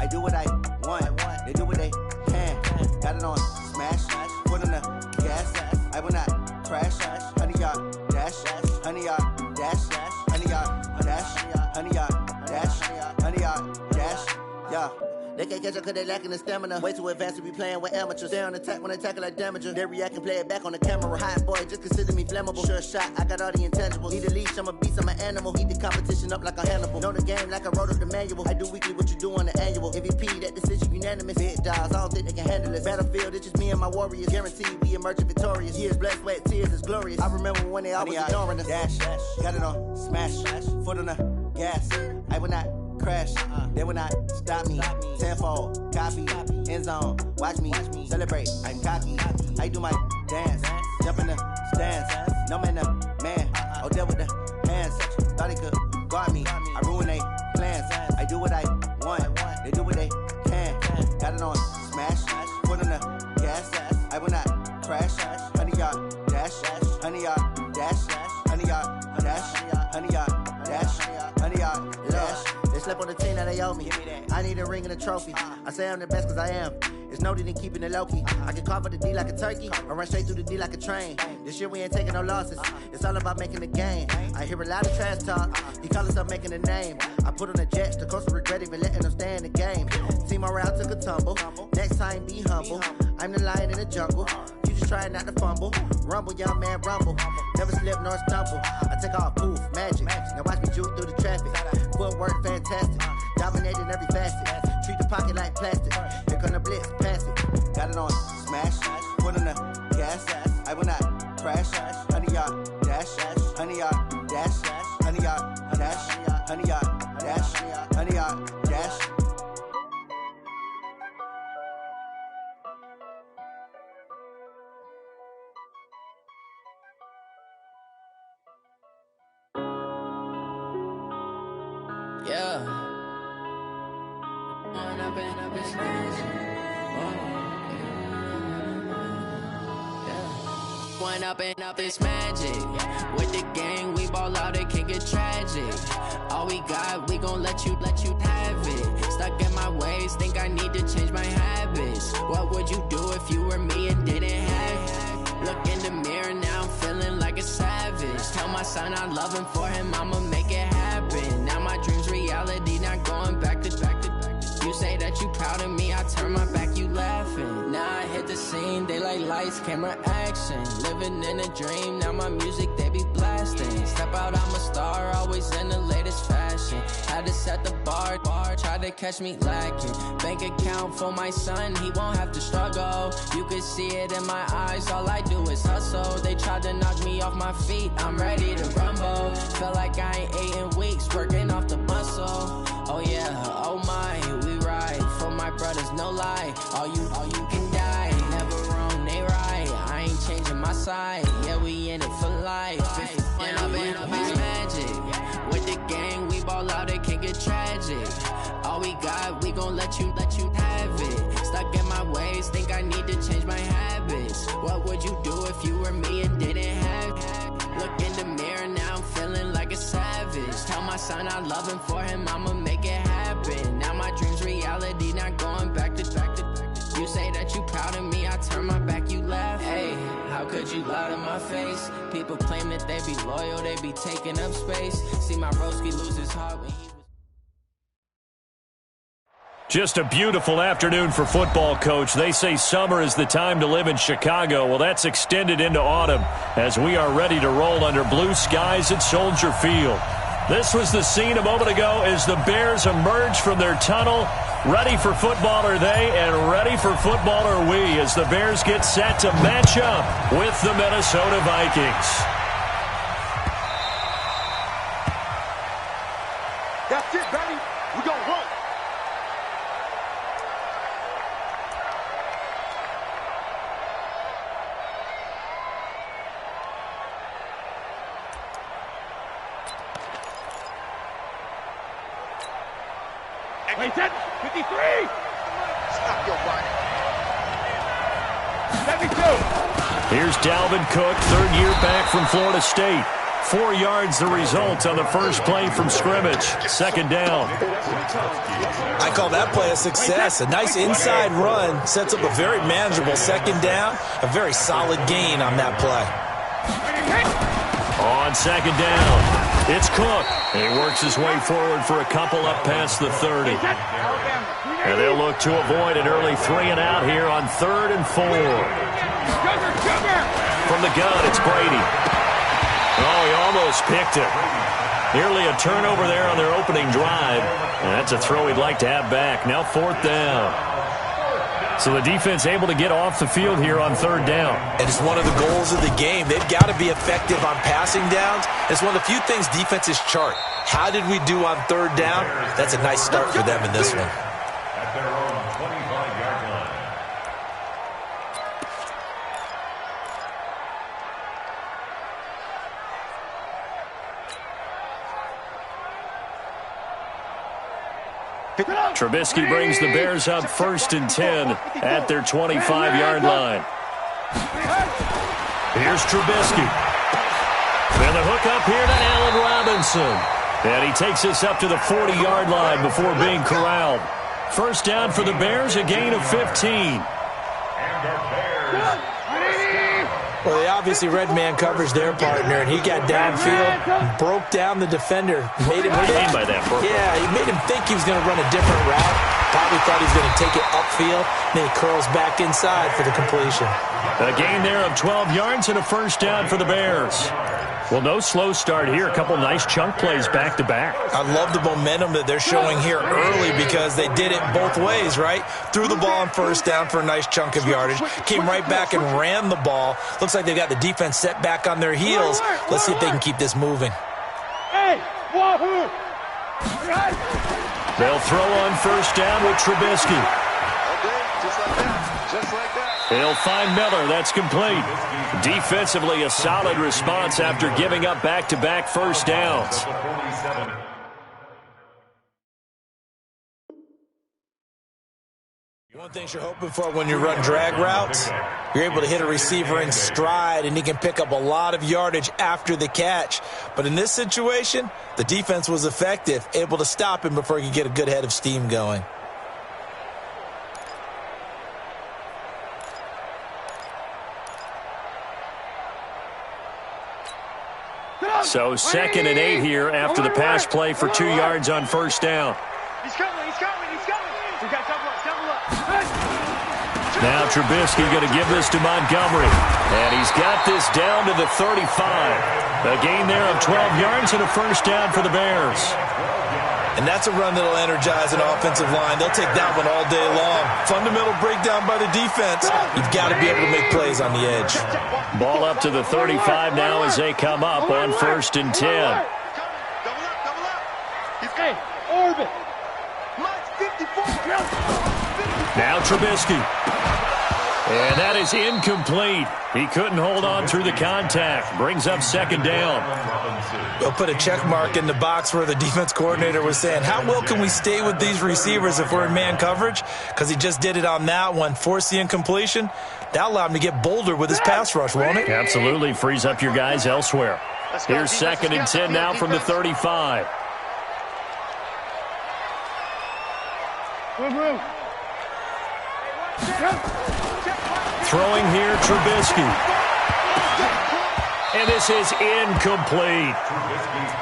I do what I want. They do what they can. Got it on smash. Foot on the gas. I will not crash. Honey yard dash. Honey yard dash. Honey yard dash. Honey yard dash. Honey yard dash. Yeah. They can't catch up cause they lacking the stamina. Way too advanced to be playing with amateurs. Stay on attack when I tackle like damager. They react and play it back on the camera. Hot boy, just consider me flammable. Sure shot, I got all the intangibles. Need a leash, I'm a beast, I'm an animal. Eat the competition up like a Hannibal. Know the game like I wrote up the manual. I do weekly what you do on the annual. MVP, that decision unanimous. Big dogs, I don't think they can handle it. Battlefield, it's just me and my warriors. Guaranteed we emerging victorious. Years, blood, sweat, tears, is glorious. I remember when they always ignoring us. Dash, got it on smash. Foot on the gas. I will not crash, they will not stop me. Tenfold, copy, end zone, watch me celebrate. I'm cocky, I do my dance, jump in the stands. No man, the man, Odell with the hands. Thought he could guard me, I ruin they plans. I do what I want, they do what they can. Got it on smash, foot on the gas. I will not crash, honey yard dash, honey yard dash, honey yard dash, honey yard dash, honey yard dash. They slept on the team that they owe me. I need a ring and a trophy. I say I'm the best cause I am. It's noted in keeping it low-key. I can carve up the D like a turkey or run straight through the D like a train. This year we ain't taking no losses. It's all about making the game. I hear a lot of trash talk. He call himself making a name. I put on the Jets. The coach will regret even letting them stay in the game. Team morale took a tumble. Next time be humble. I'm the lion in the jungle. You just try not to fumble. Rumble, young man, rumble. Never slip nor stumble. I take off, poof, magic. Now watch me juke through the traffic. Footwork fantastic. Dominating every facet. Treat the pocket like plastic. Here come the blitz, pass it. Got it on smash. Foot on the gas. I will not crash. Honey yard dash. Honey yard dash. Honey yard dash. Honey yard dash. Honey yard dash. Yeah. One up and up is magic. With the gang, we ball out, it can get tragic. All we got, we gon' let you have it. Stuck in my ways, think I need to change my habits. What would you do if you were me and didn't have it? Look in the mirror, now I'm feeling like a savage. Tell my son I love him, for him I'ma make it happen. Now my dream's reality, not going back to. You say that you proud of me, I turn my back, you laughing. Now I hit the scene, they like lights, camera, action. Living in a dream, now my music, they be blasting. Step out, I'm a star, always in the latest fashion. Had to set the bar, try to catch me lacking. Bank account for my son, he won't have to struggle. You could see it in my eyes, all I do is hustle. They tried to knock me off my feet, I'm ready to rumble. Felt like I ain't ate in weeks, working off the muscle. Oh yeah, oh my, we ride for my brothers, no lie. All you can die, never wrong, they right. I ain't changing my side, yeah, we in it for life. And I've been magic. With the gang, we ball out, it can get tragic. All we got, we gon' let you have it. Stuck in my ways, think I need to change my habits. What would you do if you were me and didn't have it? Look in the mirror, now I'm feeling like a savage. Tell my son I love him, for him I'ma make it happen. Now my dream's reality, not going back to. You say that you proud of me, I turn my back, you laugh. Hey, how could you lie to my face? People claim that they be loyal, they be taking up space. See my broski lose his heart when he was... Just a beautiful afternoon for football, Coach. They say summer is the time to live in Chicago. Well, that's extended into autumn as we are ready to roll under blue skies at Soldier Field. This was the scene a moment ago as the Bears emerge from their tunnel. Ready for football are they, and ready for football are we as the Bears get set to match up with the Minnesota Vikings. That's it, baby. We're going to roll. Wait, 10, 53. Stop your running. 72. Here's Dalvin Cook, third year back from Florida State. 4 yards the result on the first play from scrimmage. Second down. I call that play a success. A nice inside run sets up a very manageable second down. A very solid gain on that play. On second down, it's Cook. And he works his way forward for a couple up past the 30. And they'll look to avoid an early 3-and-out here on 3rd and 4. From the gun, it's Brady. Oh, he almost picked it. Nearly a turnover there on their opening drive. And that's a throw he'd like to have back. Now 4th down. So the defense able to get off the field here on 3rd down. And it's one of the goals of the game. They've got to be effective on passing downs. It's one of the few things defenses chart. How did we do on 3rd down? That's a nice start for them in this one. At their own 25-yard line. Trubisky brings the Bears up 1st and 10 at their 25-yard line. Here's Trubisky. And the hook up here to Allen Robinson. And he takes us up to the 40-yard line before being corralled. First down for the Bears, a gain of 15. Well, they obviously read man coverage their partner, and he got downfield and broke down the defender. Made him think, he made him think he was going to run a different route. Probably thought he was going to take it upfield. Then he curls back inside for the completion. A gain there of 12 yards and a first down for the Bears. Well, no slow start here. A couple nice chunk plays back-to-back. I love the momentum that they're showing here early because they did it both ways, right? Threw the ball on first down for a nice chunk of yardage. Came right back and ran the ball. Looks like they've got the defense set back on their heels. Let's see if they can keep this moving. They'll throw on first down with Trubisky. Just like that. He'll find Miller. That's complete. Defensively, a solid response after giving up back-to-back first downs. One thing you're hoping for when you run drag routes, you're able to hit a receiver in stride, and he can pick up a lot of yardage after the catch. But in this situation, the defense was effective, able to stop him before he could get a good head of steam going. So 2nd and 8 here after the pass play for 2 yards on first down. He's coming. We got double up. Now Trubisky going to give this to Montgomery. And he's got this down to the 35. A gain there of 12 yards and a first down for the Bears. And that's a run that'll energize an offensive line. They'll take that one all day long. Fundamental breakdown by the defense. You've got to be able to make plays on the edge. Ball up to the 35 now as they come up on 1st and 10. Double up. Hey, orbit. Mike's 54. Now Trubisky. And that is incomplete. He couldn't hold on through the contact. Brings up 2nd down. We'll put a check mark in the box where the defense coordinator was saying, how well can we stay with these receivers if we're in man coverage? Because he just did it on that one. Forced the incompletion. That allowed him to get bolder with his pass rush, won't it? Absolutely. Frees up your guys elsewhere. Here's 2nd and 10 now from the 35. Throwing here, Trubisky. And this is incomplete.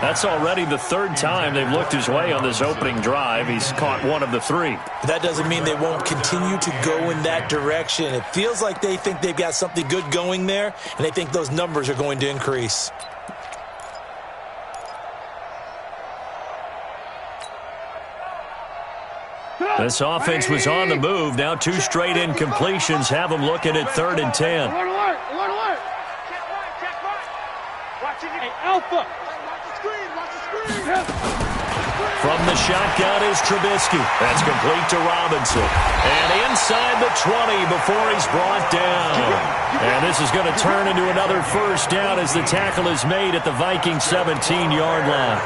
That's already the 3rd time they've looked his way on this opening drive. He's caught 1 of the 3. That doesn't mean they won't continue to go in that direction. It feels like they think they've got something good going there, and they think those numbers are going to increase. This offense was on the move. Now 2 straight incompletions have them looking at 3rd and 10. Alert. Hey, Alpha. Watch the screen. From the shotgun is Trubisky. That's complete to Robinson. And inside the 20 before he's brought down. And this is going to turn into another first down as the tackle is made at the Vikings 17-yard line.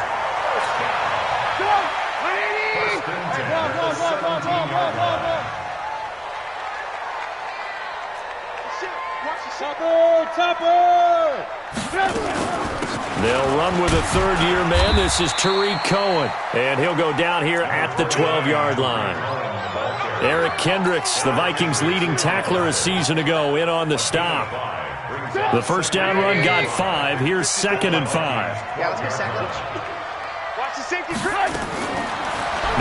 They'll run with a third-year man. This is Tariq Cohen, and he'll go down here at the 12-yard line. Eric Kendricks, the Vikings' leading tackler a season ago, in on the stop. The first down run got 5. Here's 2nd and 5. Yeah, let's get second. Watch the safety drive.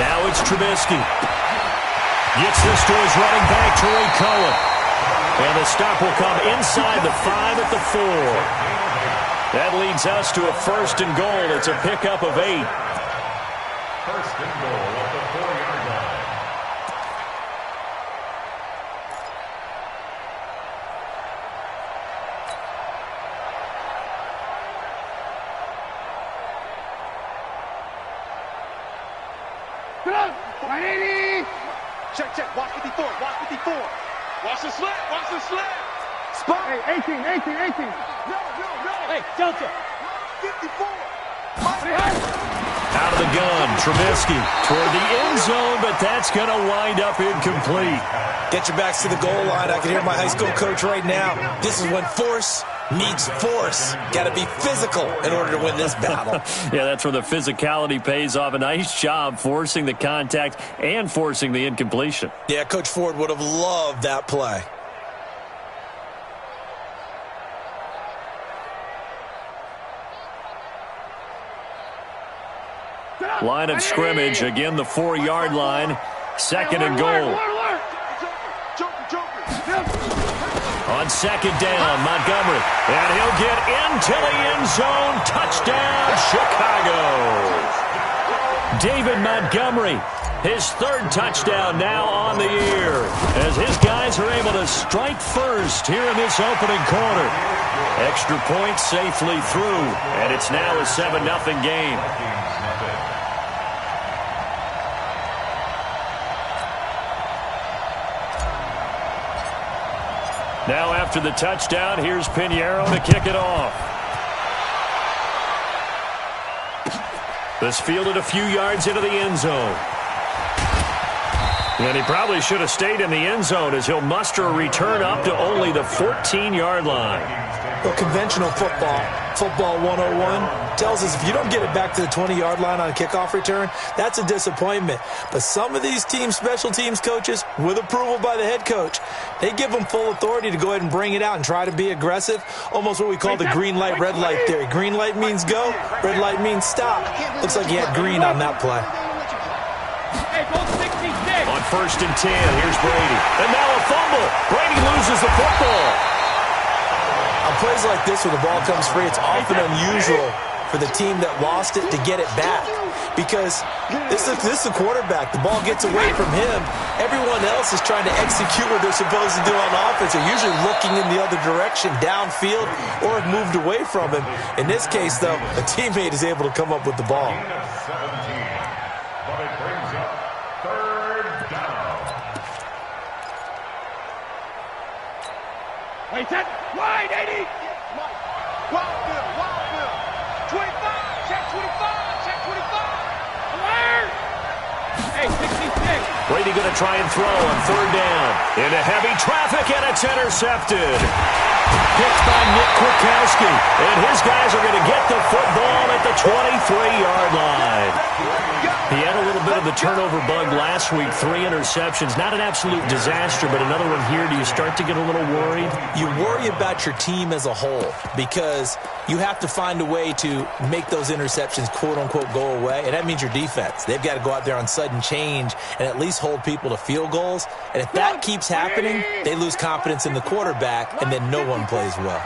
Now it's Trubisky. Gets this to his running back, Tariq Cohen. And the stop will come inside the 5 at the 4. That leads us to a 1st and goal. It's a pickup of 8. 1st and goal at the 4-yard line. Check. Watch 54. Watch the slant. Spot. Hey, 18. No. Hey, Delta. 54. Out of the gun, Trubisky toward the end zone, but that's going to wind up incomplete. Get your backs to the goal line. I can hear my high school coach right now. This is when force meets force. Got to be physical in order to win this battle. Yeah, that's where the physicality pays off. A nice job forcing the contact and forcing the incompletion. Yeah, Coach Ford would have loved that play. Line of scrimmage, again the 4-yard line, 2nd and goal. On 2nd down, Montgomery, and he'll get into the end zone. Touchdown, Chicago. David Montgomery, his 3rd touchdown now on the year, as his guys are able to strike first here in this opening quarter. Extra point safely through, and it's now a 7-0 game. Now after the touchdown, here's Pinheiro to kick it off. This fielded a few yards into the end zone. And he probably should have stayed in the end zone, as he'll muster a return up to only the 14-yard line. Well, conventional football 101, tells us if you don't get it back to the 20-yard line on a kickoff return, that's a disappointment. But some of these special teams coaches, with approval by the head coach, they give them full authority to go ahead and bring it out and try to be aggressive, almost what we call the green light, red light theory. Green light means go, red light means stop. Looks like he had green on that play. On 1st and 10, here's Brady. And now a fumble. Brady loses the football. On plays like this where the ball comes free, it's often unusual for the team that lost it to get it back, because this is the quarterback. The ball gets away from him. Everyone else is trying to execute what they're supposed to do on offense. They're usually looking in the other direction, downfield, or have moved away from him. In this case, though, a teammate is able to come up with the ball. 17, but it brings up 3rd down. Wait, set. Wide, 80. Wild 25. Check 25. Alert. Hey, 66. Brady going to try and throw on 3rd down. Into heavy traffic, and it's intercepted. Picked by Nick Kwiatkowski. And his guys are going to get the football at the 23-yard line. He had a little bit of the turnover bug last week, 3 interceptions. Not an absolute disaster, but another one here. Do you start to get a little worried? You worry about your team as a whole, because you have to find a way to make those interceptions, quote-unquote, go away, and that means your defense. They've got to go out there on sudden change and at least hold people to field goals. And if that keeps happening, they lose confidence in the quarterback, and then no one plays well.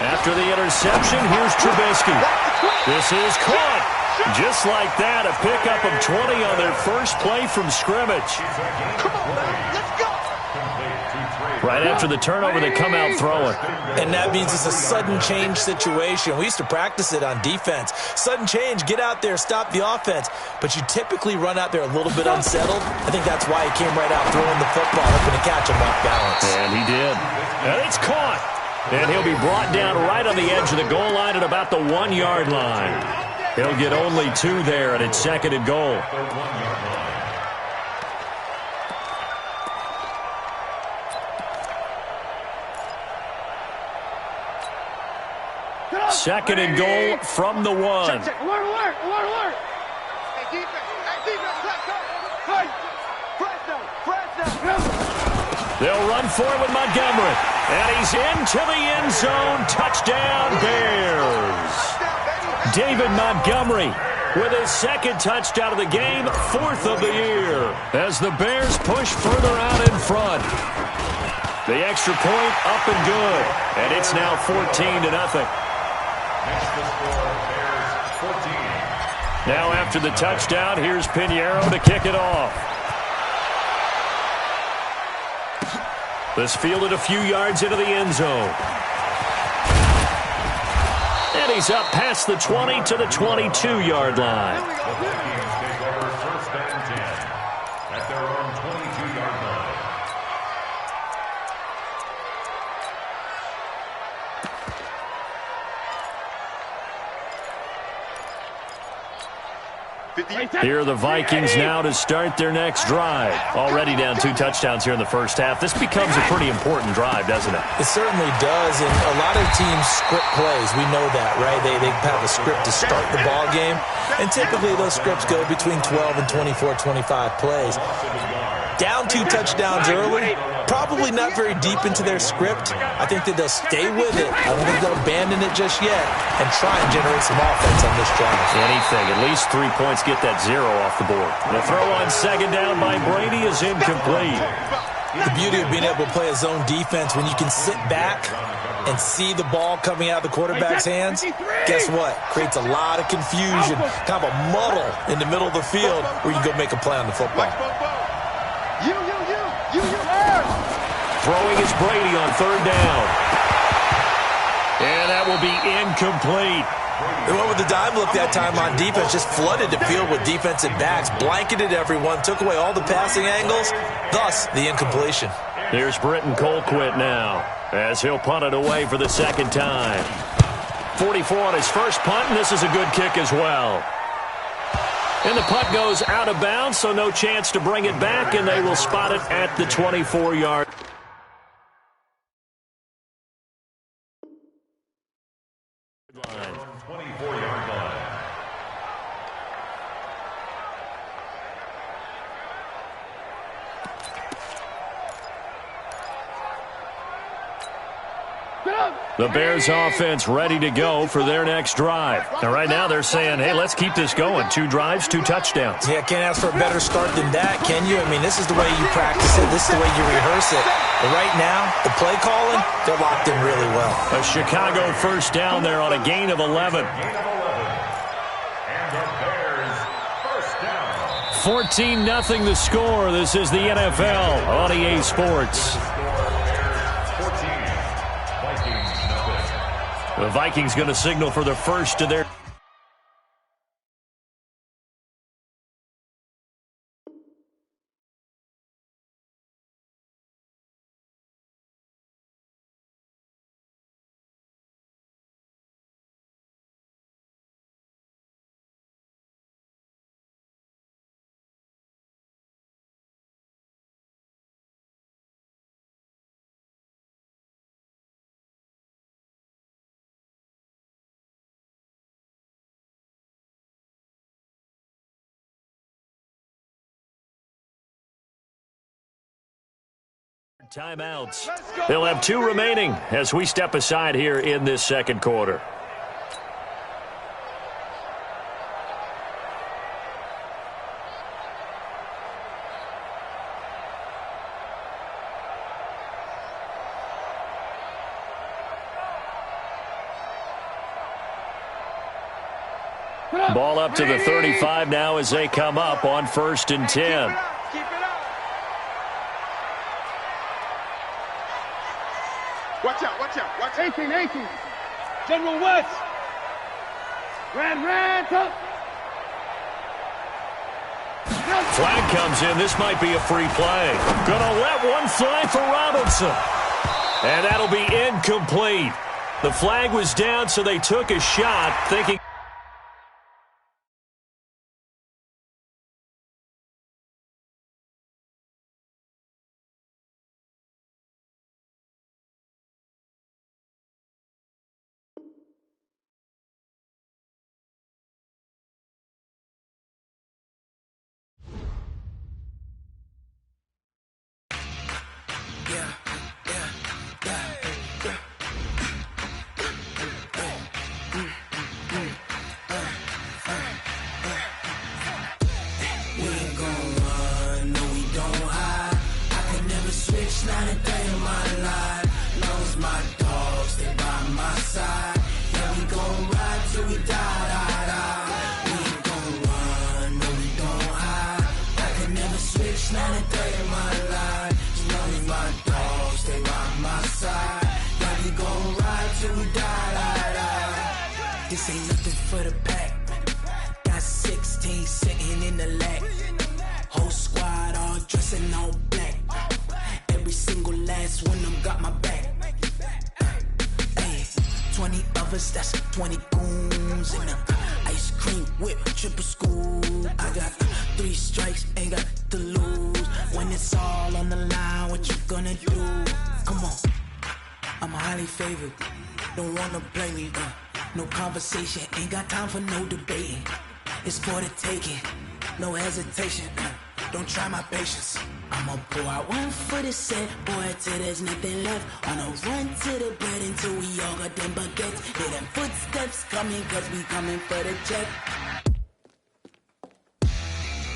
After the interception, here's Trubisky. This is caught. Just like that, a pickup of 20 on their first play from scrimmage. Right after the turnover, they come out throwing. And that means it's a sudden change situation. We used to practice it on defense. Sudden change, get out there, stop the offense. But you typically run out there a little bit unsettled. I think that's why he came right out throwing the football, hoping to catch him off balance. And he did. And it's caught. And he'll be brought down right on the edge of the goal line at about the 1-yard line. He'll get only 2 there, and it's 2nd and goal. Second and goal from the 1. Check. Alert. Hey, defense. Hey, Fresno. They'll run for it with Montgomery. And he's into the end zone. Touchdown, Bears. David Montgomery with his second touchdown of the game, 4th of the year, as the Bears push further out in front. The extra point up and good, and it's now 14-0. Makes the score Bears 14. Now after the touchdown, here's Pinheiro to kick it off. This fielded a few yards into the end zone. And he's up past the 20 to the 22-yard line. The Vikings take over 1st and 10 at their own 22-yard line. Here are the Vikings now to start their next drive. Already down 2 touchdowns here in the first half. This becomes a pretty important drive, doesn't it? It certainly does, and a lot of teams script plays. We know that, right? They have a script to start the ball game, and typically those scripts go between 12 and 24, 25 plays. Down 2 touchdowns early, probably not very deep into their script. I think that they'll stay with it. I don't think they'll abandon it just yet and try and generate some offense on this drive. Anything. At least 3 points get that 0 off the board. The throw on second down by Brady is incomplete. The beauty of being able to play a zone defense when you can sit back and see the ball coming out of the quarterback's hands, guess what? Creates a lot of confusion, kind of a muddle in the middle of the field where you go make a play on the football. Throwing is Brady on 3rd down. And that will be incomplete. They went with the dime look that time on defense, just flooded the field with defensive backs, blanketed everyone, took away all the passing angles, thus the incompletion. Here's Britton Colquitt now, as he'll punt it away for the second time. 44 on his first punt, and this is a good kick as well. And the punt goes out of bounds, so no chance to bring it back, and they will spot it at the 24-yard line. 24-yard line. The Bears offense ready to go for their next drive. And right now they're saying, hey, let's keep this going. 2 drives, 2 touchdowns. Yeah, can't ask for a better start than that, can you? I mean, this is the way you practice it. This is the way you rehearse it. But right now, the play calling, they're locked in really well. A Chicago first down there on a gain of 11. Gain of 11. And the Bears first down. 14-0 the score. This is the NFL on EA Sports. The Vikings going to signal for the first to their... timeouts. They'll have 2 remaining as we step aside here in this second quarter. Ball up to the 35 now as they come up on 1st and 10. Watch out. 18. General West. Red, up. Flag comes in. This might be a free play. Gonna let one fly for Robinson. And that'll be incomplete. The flag was down, so they took a shot thinking... We ain't gon' run, no we don't hide. I can never switch, not a day in my life. Long as my dogs stay by my side. Yeah, we gon' ride till we die, die, die. We ain't gon' run, no we don't hide. I can never switch, not a day in my life. As long as my dogs stay by my side. Yeah, we gon' ride till we die, die, die. This ain't nothing for the pack. Got 16 sitting in the lap. Whole squad all dressing all black. Every single last one of them got my back. Hey, 20 of us, that's 20 goons. And ice cream whip, triple scoop. I got 3 strikes, ain't got to lose. When it's all on the line, what you gonna do? Come on, I'm highly favored. Don't wanna play me, no conversation, ain't got time for no debating. It's for the taking, no hesitation. Don't try my patience. I'ma pour out one for the set, boy, till there's nothing left. On a run to the bread until we all got them baguettes. Hear them footsteps coming, cause we coming for the check.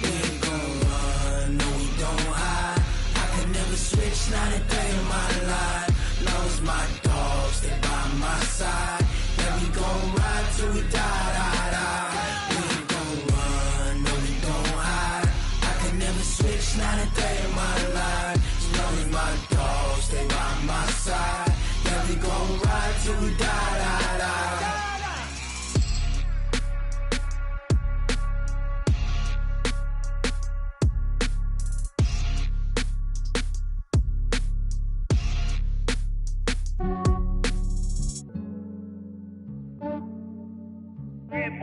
We ain't gon' run, no we don't hide. I can never switch, not a day in my life. Long as my dogs stay by my side. Yeah, we gon' ride till we die, die, die. We ain't gon' run, no we don't hide. I can never switch, not a day in my life. As long as my dogs stay by my side. Yeah, we gon' ride till we die, die, die.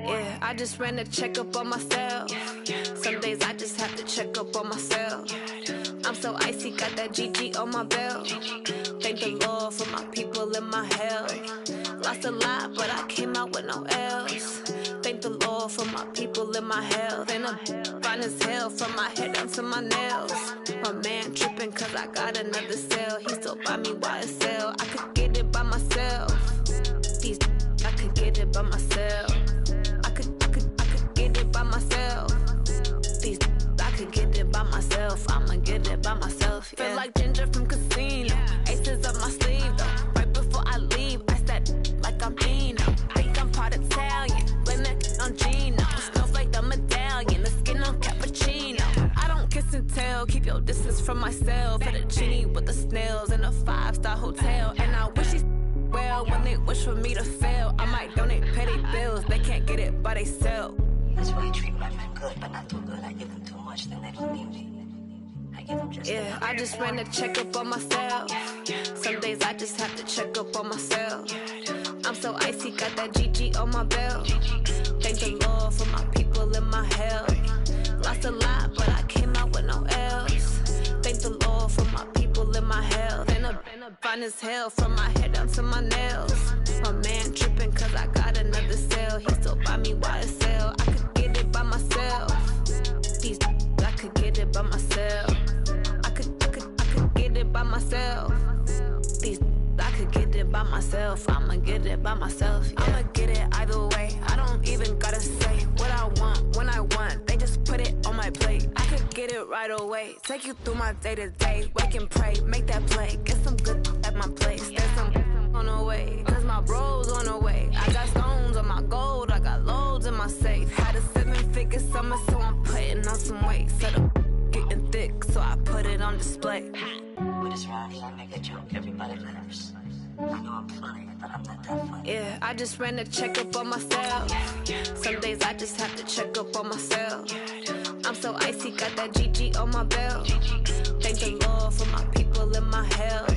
Yeah, I just ran a checkup on myself. Some days I just have to check up on myself. I'm so icy, got that GG on my belt. Thank the Lord for my people in my health. Lost a lot, but I came out with no L's. Thank the Lord for my people in my health. And I'm fine as hell from my head down to my nails. My man tripping cause I got another cell. He still buy me YSL. I could get it by myself. These I could get it by myself. I could get it by myself. These I could get it by myself. I'ma get it by myself. Yeah. Feel like Ginger from Casino. Aces up my sleeve though. Right before I leave, I step like I'm Dino. Think I'm part Italian. Blame it on Gino. Snowflake the medallion. The skin on cappuccino. I don't kiss and tell. Keep your distance from myself. At a genie with the snails in a 5-star hotel. And I wish he's well when they wish for me to fail. I might donate petty bills. They can't get it by they self. That's why I treat my men good, but not too good. I give them too much, then they don't need me. I give them just yeah, I just ran a checkup on myself. Some days I just have to check up on myself. I'm so icy, got that GG on my belt. Thank the Lord for my people in my health. Lost a lot, but I came out with no L's. Thank the Lord for my people in my health. And I'm fine as hell from my head down to my nails. My man tripping cause I got another cell. He still buy me YSL. I could get it by myself. These I could get it by myself. I could get it by myself. These I could get it by myself. I'ma get it by myself. Yeah. I'ma get it either way. I don't even gotta say what I want when I want. They just put it on my plate. I could get it right away. Take you through my day to day. Wake and pray, make that play. Get some good at my place. There's some on the way. Cause my bro's on the way. I got stones on my gold. I got loads in my safe. Had a 7-figure summer, so I'm putting on some weight. Set up getting thick, so I put it on display. With this round here, I make a joke, everybody laughs. I know I'm funny, but I'm not that funny. Yeah, I just ran a checkup on myself. Some days I just have to check up on myself. I'm so icy, got that GG on my belt. Thank the Lord for my people in my health.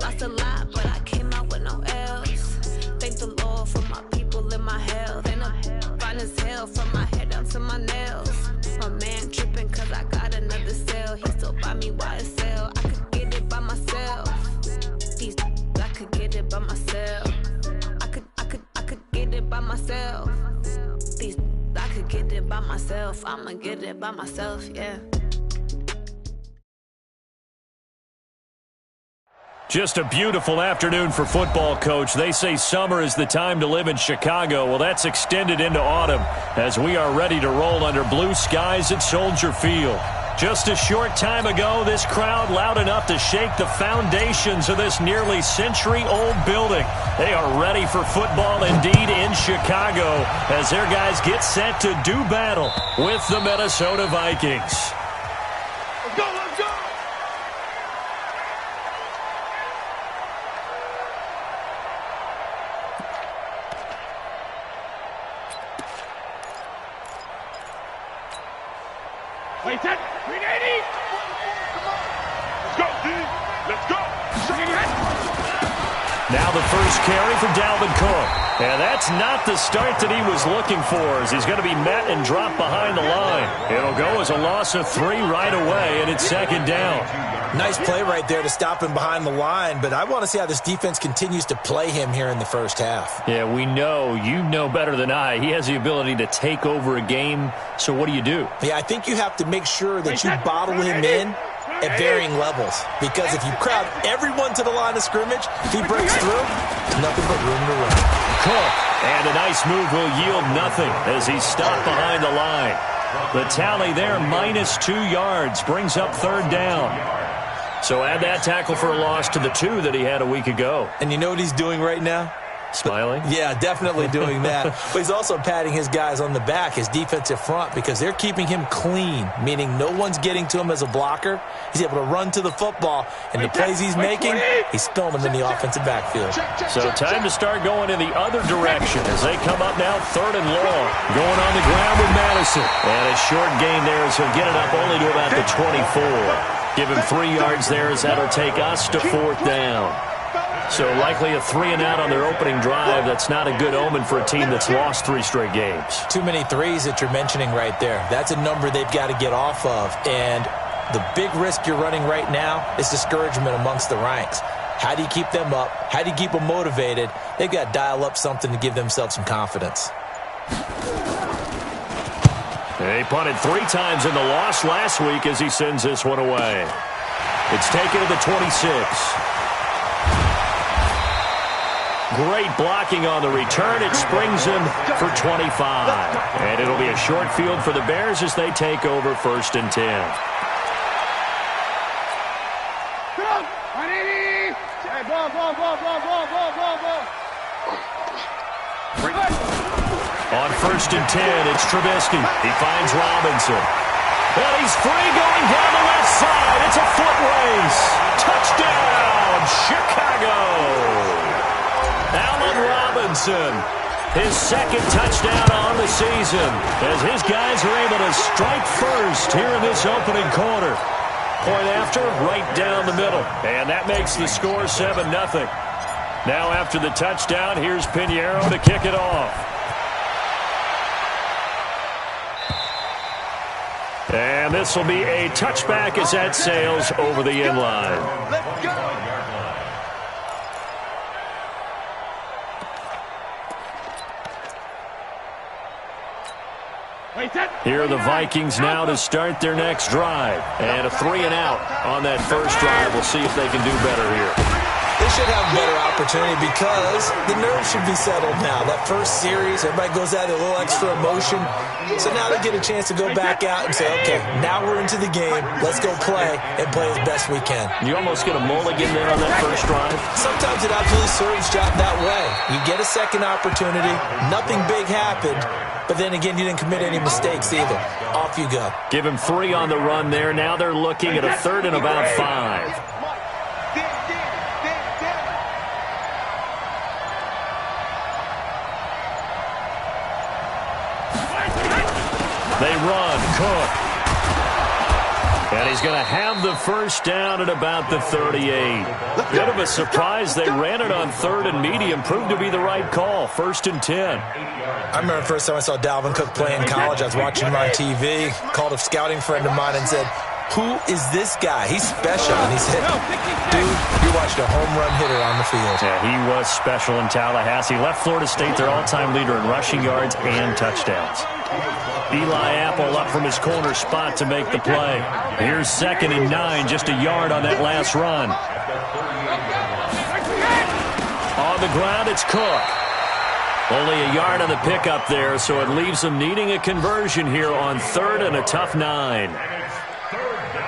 Lost a lot, but I came out with no L's. Thank the Lord for my people in my health. And I'm fine as hell from my head down to my nails. My man tripping cause I got another cell. He still buy me YSL. I could get it by myself. These I could get it by myself. I could get it by myself. These I could get it by myself. I'ma get it by myself, yeah. Just a beautiful afternoon for football, Coach. They say summer is the time to live in Chicago. Well, that's extended into autumn as we are ready to roll under blue skies at Soldier Field. Just a short time ago, this crowd loud enough to shake the foundations of this nearly century-old building. They are ready for football indeed in Chicago as their guys get set to do battle with the Minnesota Vikings. Let's go, let's go! Wait, set, 380! Let's go, D! Let's go! Now the first carry for Dalvin Cook. And that's not the start that he was looking for as he's going to be met and dropped behind the line. It'll go as a loss of 3 right away, and it's second down. Nice play right there to stop him behind the line, but I want to see how this defense continues to play him here in the first half. Yeah, we know. You know better than I. He has the ability to take over a game, so what do you do? Yeah, I think you have to make sure that you bottle him in at varying levels, because if you crowd everyone to the line of scrimmage, if he breaks through, there's nothing but room to run. Cook, and a nice move will yield nothing as he's stopped behind the line. The tally there, -2 yards, brings up third down. So add that tackle for a loss to the 2 that he had a week ago. And you know what he's doing right now? Smiling? Yeah, definitely doing that. But he's also patting his guys on the back, his defensive front, because they're keeping him clean, meaning no one's getting to him as a blocker. He's able to run to the football, and the plays he's making, he's spilling them in the offensive backfield. So time to start going in the other direction as they come up now third and long. Going on the ground with Madison. And a short gain there as he'll get it up only to about the 24. Give him 3 yards there as that'll take us to fourth down. So likely a 3-and-out on their opening drive. That's not a good omen for a team that's lost 3 straight games. Too many threes that you're mentioning right there. That's a number they've got to get off of. And the big risk you're running right now is discouragement amongst the ranks. How do you keep them up? How do you keep them motivated? They've got to dial up something to give themselves some confidence. They punted 3 times in the loss last week as he sends this one away. It's taken to the 26. Great blocking on the return. It springs him for 25. And it'll be a short field for the Bears as they take over 1st and 10. Hey, ball. On 1st and 10, it's Trubisky. He finds Robinson. And he's free going down the left side. It's a foot race. Touchdown, Chicago. Allen Robinson, his 2nd touchdown on the season as his guys are able to strike first here in this opening quarter. Point after, right down the middle. And that makes the score 7-0. Now after the touchdown, here's Pinheiro to kick it off. And this will be a touchback as that sails over the end line. Let's go! Here are the Vikings now to start their next drive. And a 3-and-out on that first drive. We'll see if they can do better here. They should have a better opportunity because the nerves should be settled now. That first series, everybody goes out with a little extra emotion. So now they get a chance to go back out and say, okay, now we're into the game. Let's go play and play as best we can. You almost get a mulligan there on that first drive. Sometimes it absolutely serves that way. You get a second opportunity. Nothing big happened. But then again, you didn't commit any mistakes either. Off you go. Give him 3 on the run there. Now they're looking at a 3rd and about 5. They run. Cook. And he's going to have the first down at about the 38. Bit of a surprise. They ran it on 3rd and medium. Proved to be the right call. 1st and 10. I remember the first time I saw Dalvin Cook play in college. I was watching him on TV. Called a scouting friend of mine and said, who is this guy? He's special. And he said, dude, you watched a home run hitter on the field. Yeah, he was special in Tallahassee. Left Florida State their all-time leader in rushing yards and touchdowns. Eli Apple up from his corner spot to make the play. Here's 2nd and 9, just a yard on that last run. on the ground. It's Cook. Only a yard on the pickup there, so it leaves them needing a conversion here on 3rd and a tough 9.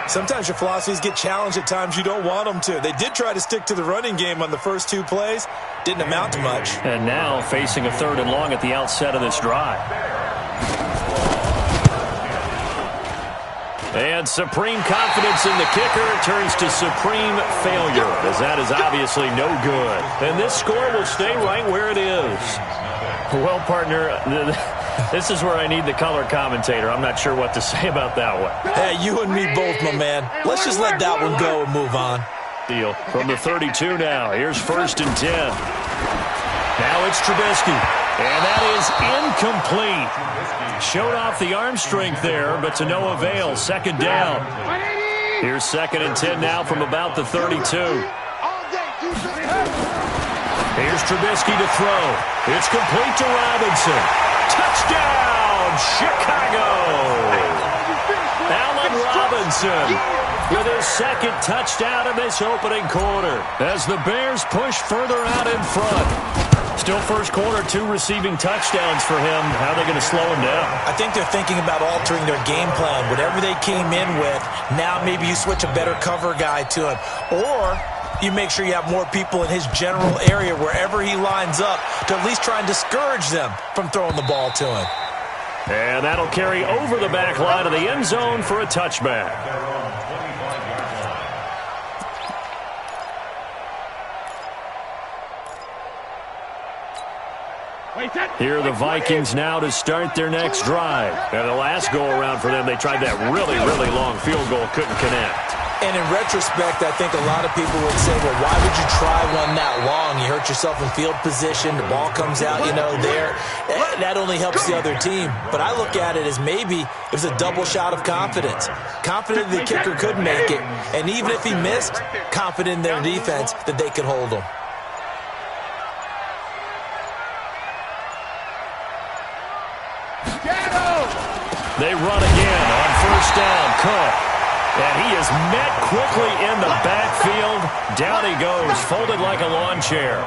Sometimes your philosophies get challenged at times you don't want them to. They did try to stick to the running game on the first 2 plays. Didn't amount to much. And now facing a 3rd and long at the outset of this drive. And supreme confidence in the kicker turns to supreme failure, as that is obviously no good. And this score will stay right where it is. Well, partner, this is where I need the color commentator. I'm not sure what to say about that one. Hey, you and me both, my man. Let's just let that one go and move on. Deal. From the 32 now. Here's 1st and 10. Now it's Trubisky. And that is incomplete. Showed off the arm strength there, but to no avail. 2nd down. Here's 2nd and 10 now from about the 32. Here's Trubisky to throw. It's complete to Robinson. Touchdown, Chicago! Allen Robinson with his 2nd touchdown in this opening quarter as the Bears push further out in front. Still first quarter, 2 receiving touchdowns for him. How are they going to slow him down? I think they're thinking about altering their game plan. Whatever they came in with, now maybe you switch a better cover guy to him. Or you make sure you have more people in his general area wherever he lines up to at least try and discourage them from throwing the ball to him. And that'll carry over the back line of the end zone for a touchback. Here are the Vikings now to start their next drive. And the last go-around for them, they tried that really, really long field goal, couldn't connect. And in retrospect, I think a lot of people would say, well, why would you try one that long? You hurt yourself in field position. The ball comes out, there. That only helps the other team. But I look at it as maybe it was a double shot of confidence. Confident the kicker could make it. And even if he missed, confident in their defense that they could hold him. They run again on 1st down. Cook. And he is met quickly in the backfield. Down he goes, folded like a lawn chair.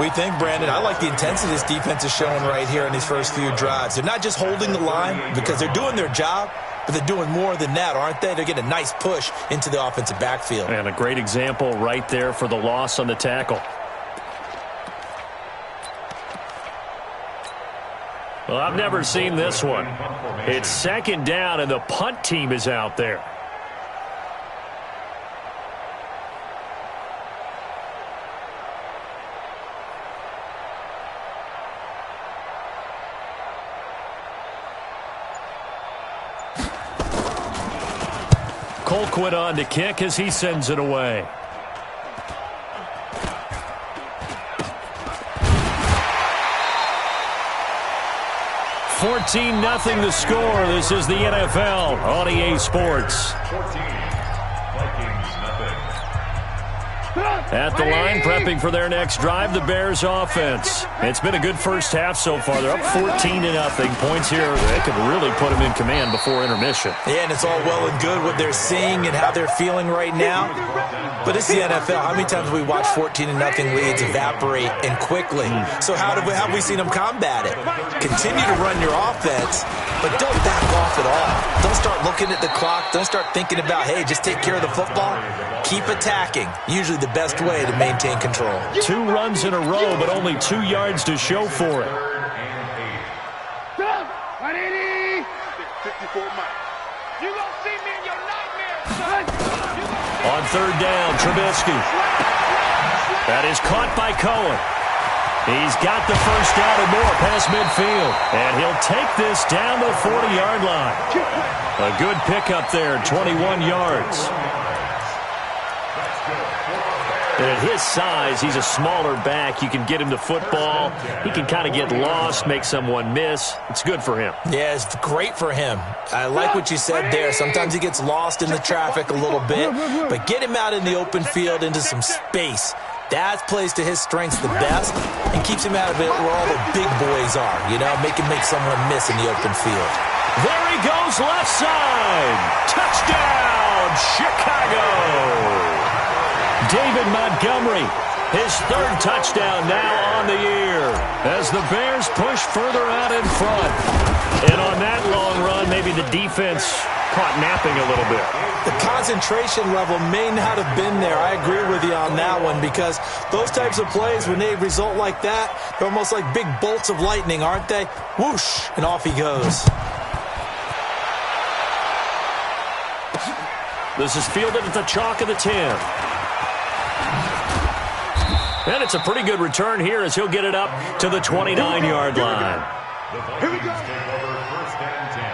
We think, Brandon, I like the intensity this defense is showing right here in these first few drives. They're not just holding the line because they're doing their job, but they're doing more than that, aren't they? They're getting a nice push into the offensive backfield. And a great example right there for the loss on the tackle. Well, I've never seen this one. It's 2nd down, and the punt team is out there. Colquitt on to kick as he sends it away. $14-0 the score. This is the NFL on EA Sports. At the line, prepping for their next drive, the Bears offense. It's been a good first half so far. They're up 14-0. Points here, they could really put them in command before intermission. Yeah, and it's all well and good what they're seeing and how they're feeling right now. But it's the NFL. How many times have we watched 14-0 leads evaporate and quickly? So how have we seen them combat it? Continue to run your offense, but don't back off at all. Don't start looking at the clock. Don't start thinking about, hey, just take care of the football. Keep attacking. Usually the best way to maintain control. 2 runs in a row, but only 2 yards to show for it. 54 miles. You gonna see me in your nightmares, son. On 3rd down, Trubisky. That is caught by Cohen. He's got the first down and more past midfield. And he'll take this down to the 40-yard line. A good pickup there, 21 yards. And at his size, he's a smaller back. You can get him the football. He can kind of get lost, make someone miss. It's good for him. Yeah, it's great for him. I like what you said there. Sometimes he gets lost in the traffic a little bit, but get him out in the open field into some space. That plays to his strengths the best and keeps him out of it where all the big boys are, make someone miss in the open field. There he goes, left side. Touchdown, Chicago. David Montgomery His third touchdown now on the year as the Bears push further out in front. And on that long run, maybe the defense caught napping a little bit. The concentration level may not have been there. I agree with you on that one because those types of plays, when they result like that, they're almost like big bolts of lightning, aren't they? Whoosh, and off he goes. This is fielded at the chalk of the 10. And it's a pretty good return here as he'll get it up to the 29-yard line. The Vikings take over first and 10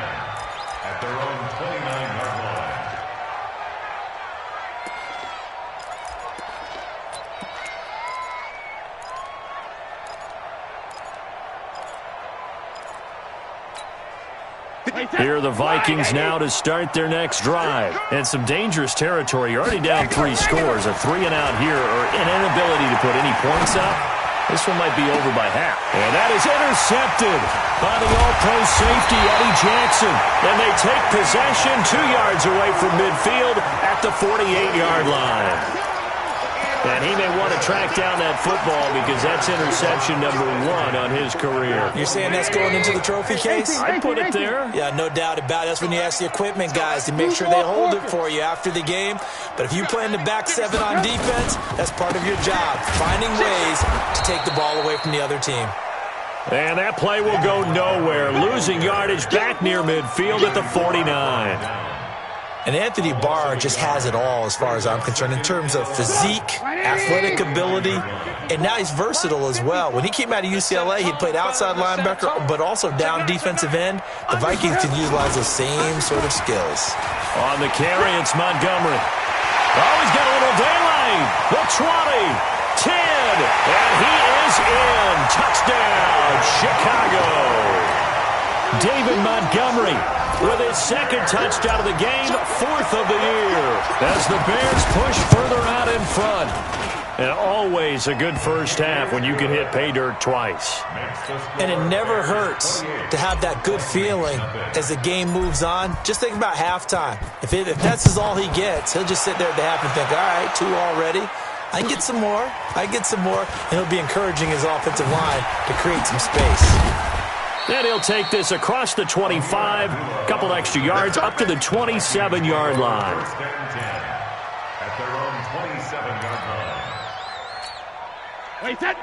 at their own 29-yard line. Here are the Vikings now to start their next drive. And some dangerous territory. You're already down 3 scores. A 3-and-out here or an inability to put any points up. This one might be over by half. And that is intercepted by the all-pro safety, Eddie Jackson. And they take possession 2 yards away from midfield at the 48-yard line. And he may want to track down that football because that's interception number 1 on his career. You're saying that's going into the trophy case? I'd put it there. Yeah, no doubt about it. That's when you ask the equipment guys to make sure they hold it for you after the game. But if you plan to back 7 on defense, that's part of your job, finding ways to take the ball away from the other team. And that play will go nowhere. Losing yardage back near midfield at the 49. And Anthony Barr just has it all as far as I'm concerned in terms of physique, athletic ability, and now he's versatile as well. When he came out of UCLA, he played outside linebacker, but also down defensive end. The Vikings can utilize the same sort of skills. On the carry, it's Montgomery. Oh, he's got a little daylight. The 20, 10, and he is in. Touchdown, Chicago. David Montgomery with his second touchdown of the game, 4th of the year, as the Bears push further out in front. And always a good first half when you can hit pay dirt twice. And it never hurts to have that good feeling as the game moves on. Just think about halftime. If that's all he gets, he'll just sit there at the half and think, all right, 2 already. I can get some more. I get some more. And he'll be encouraging his offensive line to create some space. And he'll take this across the 25, a couple extra yards, up to the 27-yard line. First and 10 at their own 27-yard line.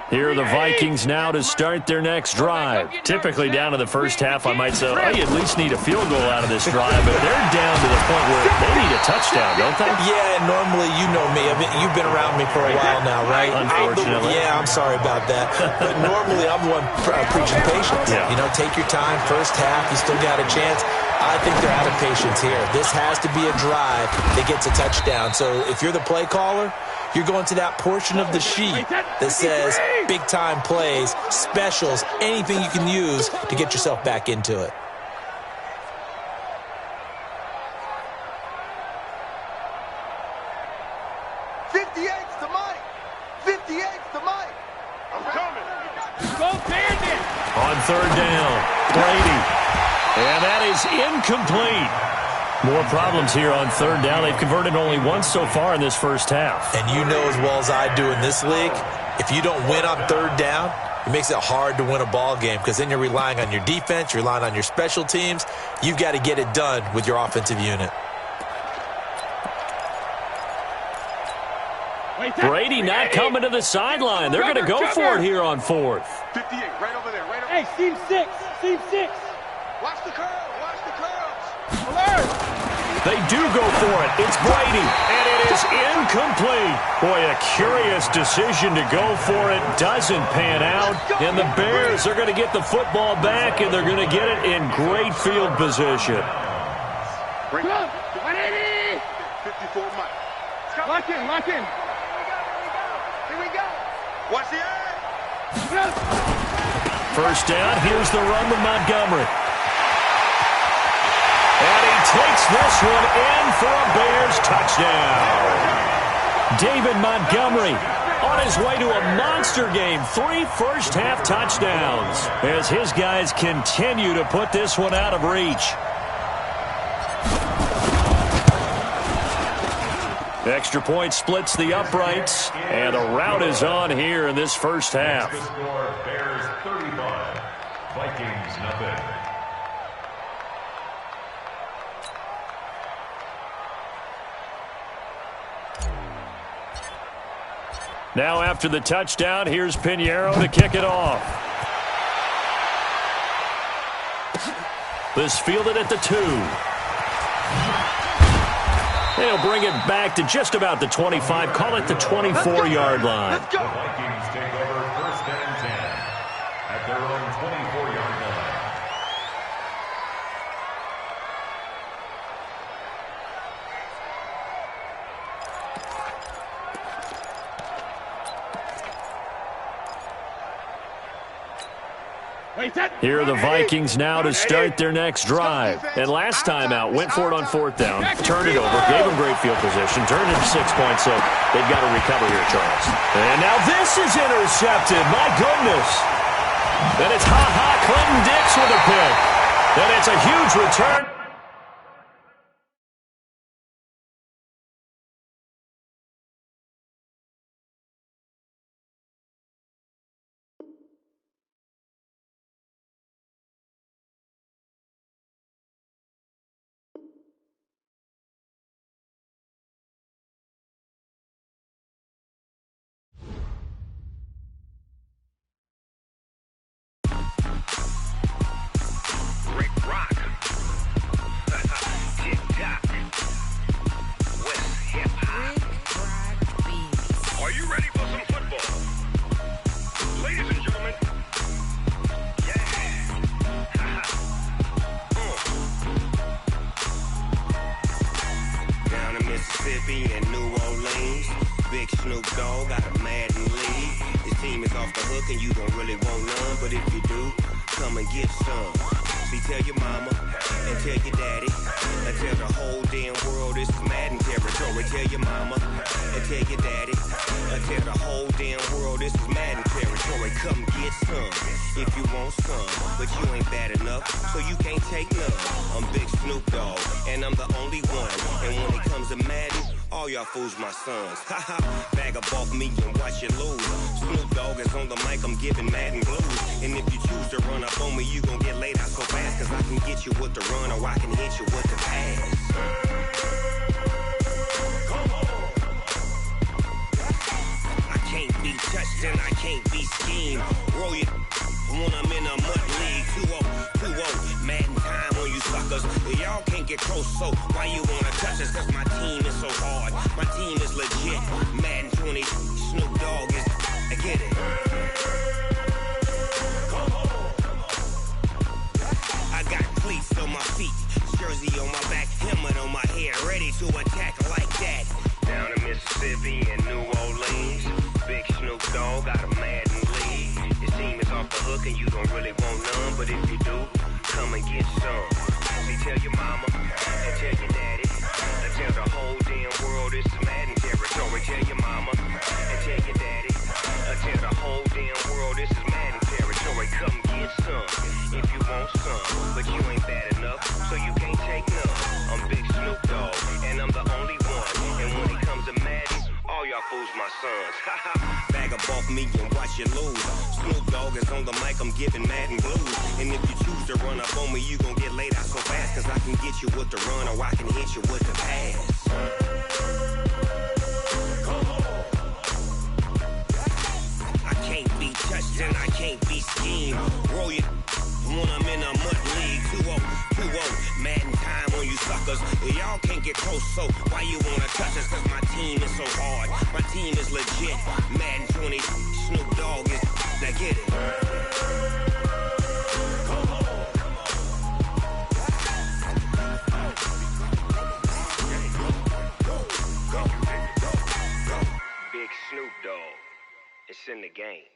Here are the Vikings now to start their next drive. Typically down to the first half, I might say, oh, you at least need a field goal out of this drive, but they're down to the point where they need a touchdown, don't they? Yeah, normally, you know me. You've been around me for a while now, right? Unfortunately. I'm sorry about that. But normally, I'm the one preaching patience. Yeah. You know, take your time. First half, you still got a chance. I think they're out of patience here. This has to be a drive that gets a touchdown. So if you're the play caller, you're going to that portion of the sheet that says big-time plays, specials, anything you can use to get yourself back into it. On 3rd down, Brady. And that is incomplete. More problems here on 3rd down. They've converted only once so far in this first half. And you know as well as I do in this league, if you don't win on 3rd down, it makes it hard to win a ball game because then you're relying on your defense, you're relying on your special teams. You've got to get it done with your offensive unit. Brady not coming to the sideline. They're going to go for it here on 4th. 58, right over there, right over Hey, there. seam 6, seam 6. Watch the curls, watch the curls. Alert! They do go for it. It's Brady, and it is incomplete. Boy, a curious decision to go for it. Doesn't pan out. And the Bears are going to get the football back, and they're going to get it in great field position. Bring it. 180! 54 Mike. Lock in, lock in. Here we go. Watch the eye. First down, here's the run with Montgomery. And he takes this one in for a Bears touchdown. David Montgomery on his way to a monster game. 3 first-half touchdowns as his guys continue to put this one out of reach. Extra point splits the uprights, and a rout is on here in this first half. Score, Bears 35, Vikings nothing. Now after the touchdown, here's Pinheiro to kick it off. This fielded at the 2. They'll bring it back to just about the 25, call it the 24-yard line. The Vikings take over 1st and 10 at their own 24-yard line. Here are the Vikings now to start their next drive. And last time out, went for it on 4th down, turned it over, gave them great field position, turned it to 6 points, so they've got to recover here, Charles. And now this is intercepted. My goodness. And it's Clinton Dix with a pick. And it's a huge return. Fools my sons. Bag up off me and watch you lose. Snoop Dogg is on the mic, I'm giving Madden blues. And if you choose to run up on me, you gon' get laid out so fast. Cause I can get you with the run or I can hit you with the pass. I can't be touched and I can't be schemed. Roll you when I'm in a mud league. 2-0, Madden time on you suckers. Y'all can't get close, so why you wanna touch us? Cause my team is so hard. My team is legit. Madden 20, Snoop Dogg is. I get it. I got cleats on my feet, jersey on my back, helmet on my head, ready to attack like that. Down in Mississippi and New Orleans, big Snoop Dogg got a Madden league. His team is off the hook and you don't really want none, but if you do, come and get some. See, tell your mama and tell your daddy. Tell the whole damn world it's Madden territory. Tell your mama and tell your daddy. Tell the whole damn world this is Madden territory. Come get some if you want some, but you ain't bad enough, so you can't take none. I'm Big Snoop Dogg, and I'm the only one. And when it comes to Madden, all y'all fools my sons. Bag up off me and watch you lose. Snoop Dogg is on the mic, I'm giving Madden blues. And if you choose to run up on me, you gon' get laid out so fast. Cause I can get you with the run or I can hit you with the pass. I can't be touched and I can't be schemed. Roll you when I'm in a mud league. 2-0, Madden time on you suckers. Y'all can't get close, so why you wanna touch us? Cause my team is so hard. My team is legit. Madden 20, Snoop Dogg is. Now get it. Big Snoop Dogg. It's in the game.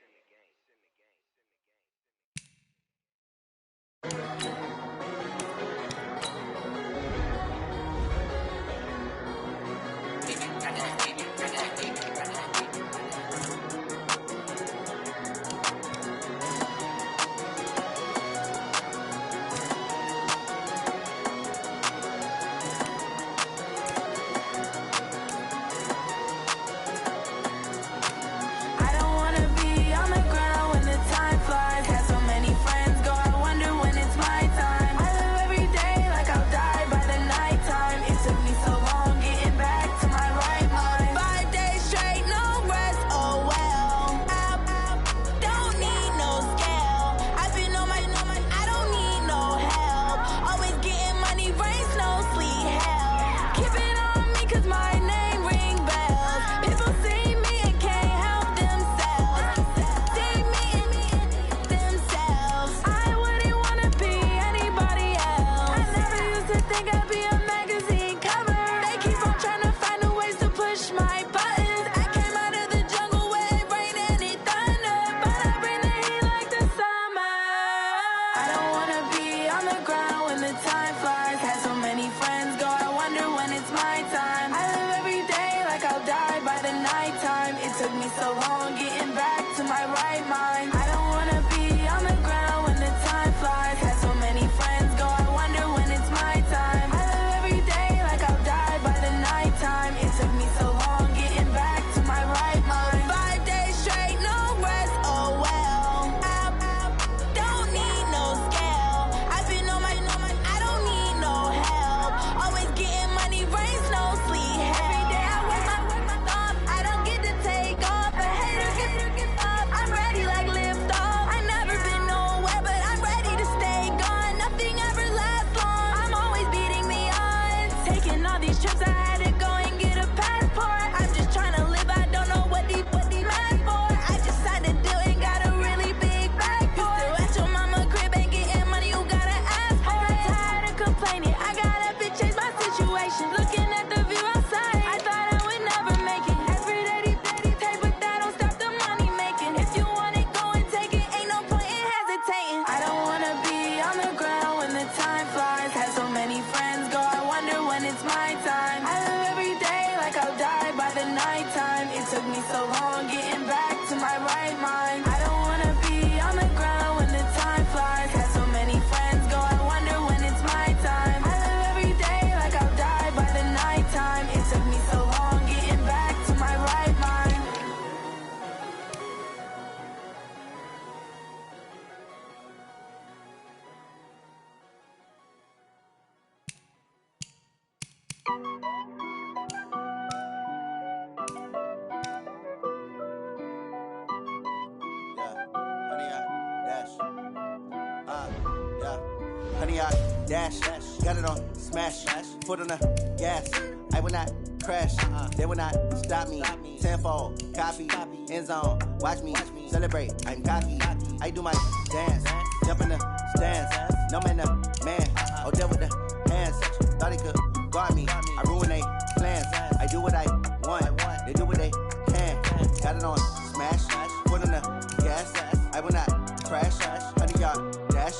Honey, I dash, got it on smash, foot on the gas. I will not crash, they will not stop me. Tenfold, copy, end zone, watch me celebrate. I'm cocky, I do my dance, jump in the stands. No man, the man, oh, deal with the hands. Thought he could guard me, I ruin they plans. I do what I want, they do what they can. Got it on smash, foot on the gas. I will not crash, honey, y'all dash,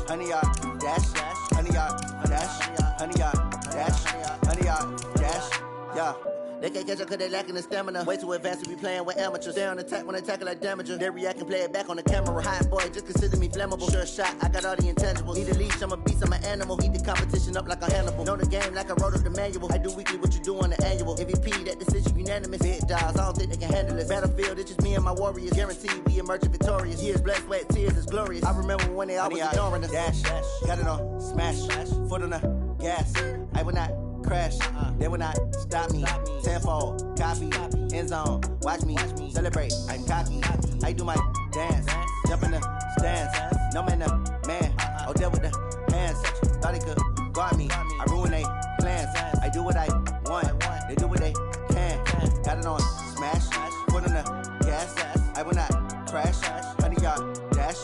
honey, y'all dash, honey, y'all dash, honey, y'all dash, honey, y'all dash, yeah. They can't catch up cause they lacking the stamina. Way too advanced to be playing with amateurs. They on attack when they tackle like damager. They react and play it back on the camera. Hot boy, just consider me flammable. Sure shot, I got all the intangibles. Need a leash, I'm a beast, I'm an animal. Heat the competition up like a Hannibal. Know the game like I wrote up the manual. I do weekly what you do on the annual. MVP, that decision unanimous. Big dogs, I don't think they can handle it. Battlefield, it's just me and my warriors. Guaranteed we emerging victorious. Years, blood, sweat, tears, it's glorious. I remember when they always ignoring us. Dash, got it on smash, foot on the gas. I will not crash, they will not stop me. Tenfold, copy, end zone, watch me celebrate. I'm cocky, I do my dance, jump in the stands. No man, the man, oh, deal with the hands. Thought he could guard me, I ruin they plans. I do what I want, they do what they can. Got it on smash, foot on the gas. I will not crash, honey, y'all dash,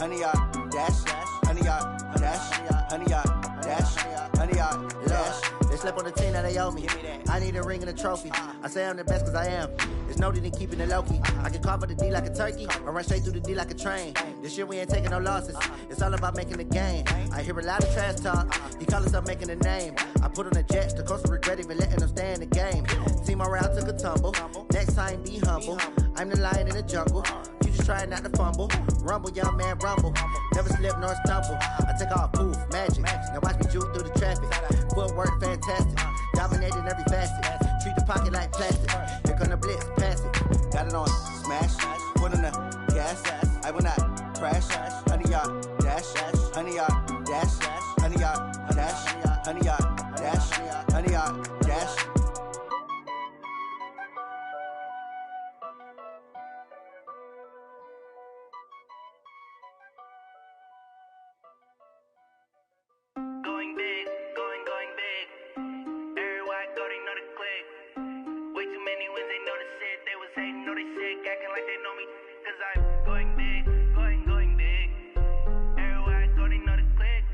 honey, y'all dash, honey, y'all dash, honey, y'all dash, honey, y'all dash. They slept on the team that they owe me. I need a ring and a trophy. I say I'm the best cause I am. There's no need in keeping it low-key. I can carve for the D like a turkey or run straight through the D like a train. This year we ain't taking no losses. It's all about making the game. I hear a lot of trash talk. He call himself making a name. I put on the jets. The coach will regret even letting them stay in the game. Team morale took a tumble. Next time be humble. I'm the lion in the jungle. You just trying not to fumble. Rumble, young man, rumble. Never slip nor stumble. I take off, poof, magic. Now watch me juke through the traffic. Footwork fantastic. Dominating every facet. Treat the pocket like plastic. Here come the blitz, pass it. Got it on smash. Foot on the gas. I will not crash. Honey, y'all dash. Honey, y'all dash. Honey, y'all dash. Honey, y'all dash. Honey, y'all dash. Going big, going big. Everywhere I go, they know the click. Way too many wins, they know the shit. They was hating, know they sick, acting like they know me. Cause I'm going big, going big. Everywhere I go, they know the click.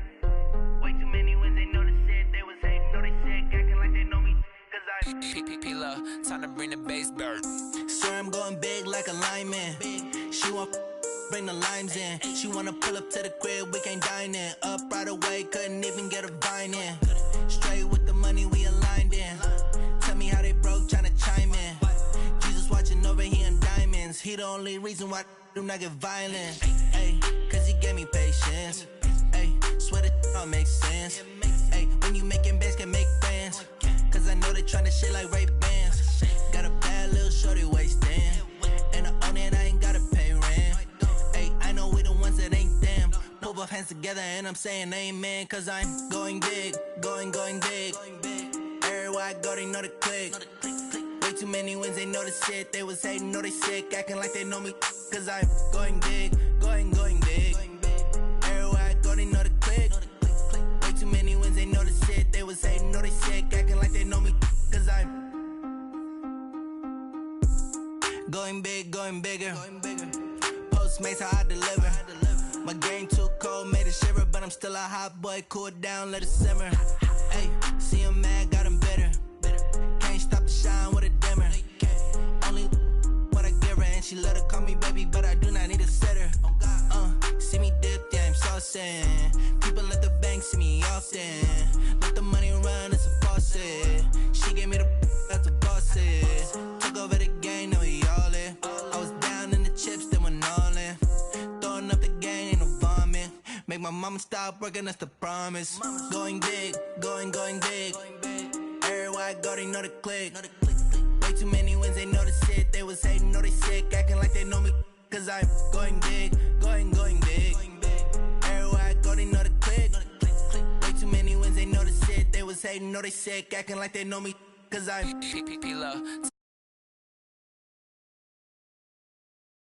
Way too many wins, they know the shit. They was hating, know they sick, acting like they know me. Cause I'm P-P-P-Love, time to bring the bass bird. Swear I'm going big like a lineman. She want bring the limes in. She wanna pull up to the crib, we can't dine in. Up right away, couldn't even get a vine in. Straight with the money we aligned in. Tell me how they broke, tryna chime in. Jesus watching over here in diamonds. He the only reason why I do not get violent. Ay, cause he gave me patience. Ay, swear that all makes sense. Ay, when you making bands, can make friends. Cause I know they tryna shit like Ray-Bans. Got a bad little shorty wasting. And I own it, I ain't gotta pay rent. Ay, I know we the ones that ain't them. Pull both hands together and I'm saying amen. Cause I'm going big, going big. Everywhere I go, they know the click. Way too many wins, they know the shit. They was hating, know they sick, acting like they know me. Cause I'm going big, going big. Everywhere I go, they know the click. Way too many wins, they know the shit. They was hating, know they sick, acting like they know me. Cause I'm going big, going bigger. Postmates how I deliver. My game too cold, made it shiver, but I'm still a hot boy. Cool it down, let it simmer. Hey, see him mad, got him bitter. Can't stop the shine with a dimmer. Only what I give her, and she let her call me baby, but I do not need a sitter. See me dip, yeah, I'm saucing. People at the bank see me often. Let the money run, it's a faucet. She gave me the that's a faucet. Took over the game, now we all in. I was down in the chips, then went all in. Throwing up the game, ain't no vomit. Make my mama stop working, that's the promise. Going big, going big. Everywhere I go, they know the click. Way too many wins, they know the shit. They was hating, know they sick, acting like they know me. Cause I'm going big, going big. Everywhere I go, they know the click. Way too many wins, they know the shit. They was hating, know they sick, acting like they know me. Cause I'm P-P-P-Love,